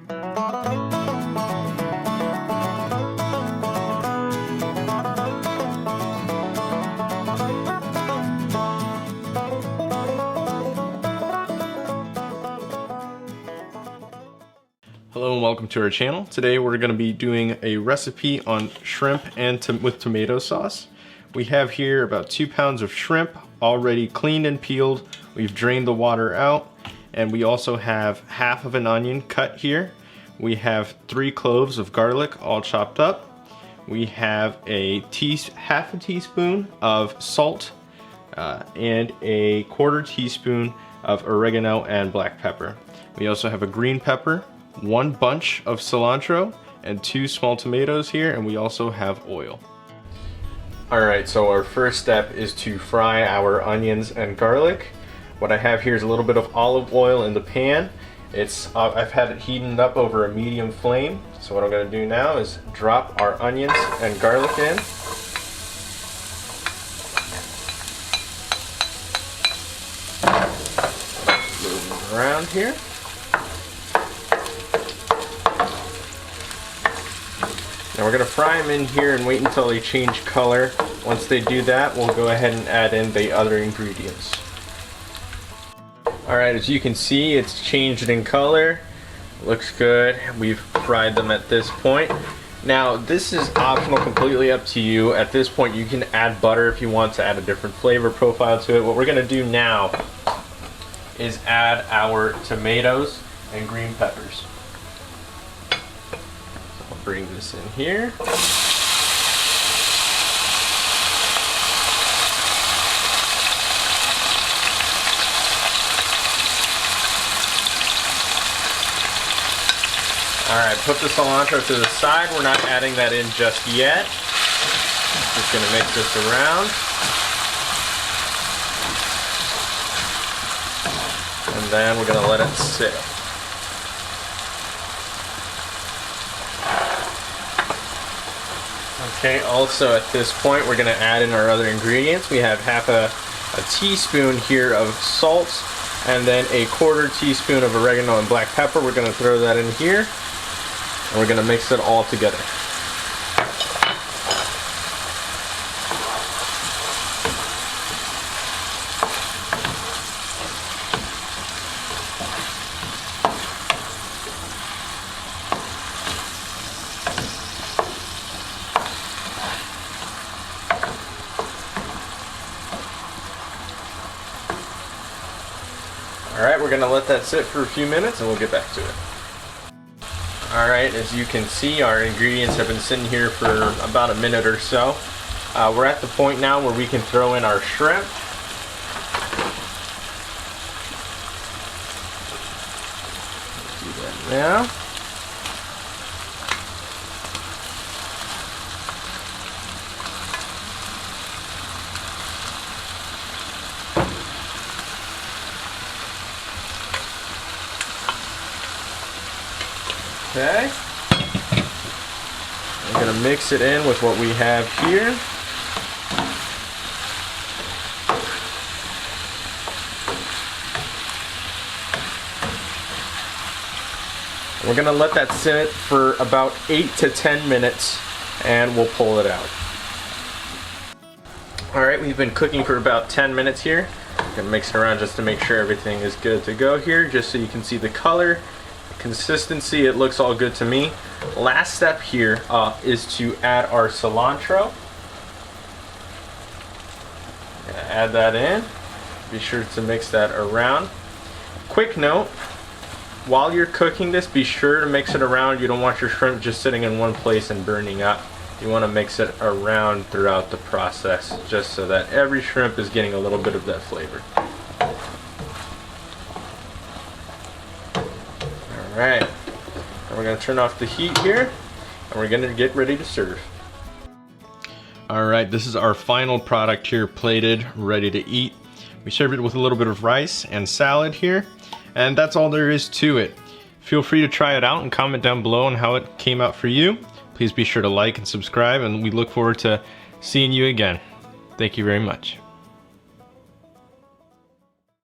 Hello and welcome to our channel. Today we're going to be doing a recipe on shrimp and with tomato sauce. We have here about 2 pounds of shrimp already cleaned and peeled. We've drained the water out, and we also have half of an onion cut here. We have 3 cloves of garlic all chopped up. We have half a teaspoon of salt and a 1/4 teaspoon of oregano and black pepper. We also have a green pepper, 1 bunch of cilantro, and 2 small tomatoes here, and we also have oil. Alright, so our first step is to fry our onions and garlic. What I have here is a little bit of olive oil in the pan. I've had it heating up over a medium flame. So what I'm going to do now is drop our onions and garlic in. Move them around here. Now we're going to fry them in here and wait until they change color. Once they do that, we'll go ahead and add in the other ingredients. Alright, as you can see, it's changed in color. Looks good. We've fried them at this point. Now, this is optional, completely up to you. At this point, you can add butter if you want to add a different flavor profile to it. What we're going to do now is add our tomatoes and green peppers. Bring this in here. Alright, put the cilantro to the side. We're not adding that in just yet. Just going to mix this around. And then we're going to let it sit. Okay, also at this point we're going to add in our other ingredients. We have half a teaspoon here of salt, and then a 1/4 teaspoon of oregano and black pepper. We're going to throw that in here, and we're going to mix it all together. Alright, we're going to let that sit for a few minutes and we'll get back to it. Alright, as you can see, our ingredients have been sitting here for about a minute or so. We're at the point now where we can throw in our shrimp. Do that now. Okay, I'm going to mix it in with what we have here. We're going to let that sit for about 8 to 10 minutes and we'll pull it out. Alright, we've been cooking for about 10 minutes here. I'm going to mix it around just to make sure everything is good to go here, just so you can see the color. Consistency, it looks all good to me. Last step here is to add our cilantro. Gonna add that in. Be sure to mix that around. Quick note, while you're cooking this, be sure to mix it around. You don't want your shrimp just sitting in one place and burning up. You want to mix it around throughout the process, just so that every shrimp is getting a little bit of that flavor. Alright, and we're going to turn off the heat here, and we're going to get ready to serve. Alright, this is our final product here, plated, ready to eat. We served it with a little bit of rice and salad here, and that's all there is to it. Feel free to try it out and comment down below on how it came out for you. Please be sure to like and subscribe, and we look forward to seeing you again. Thank you very much.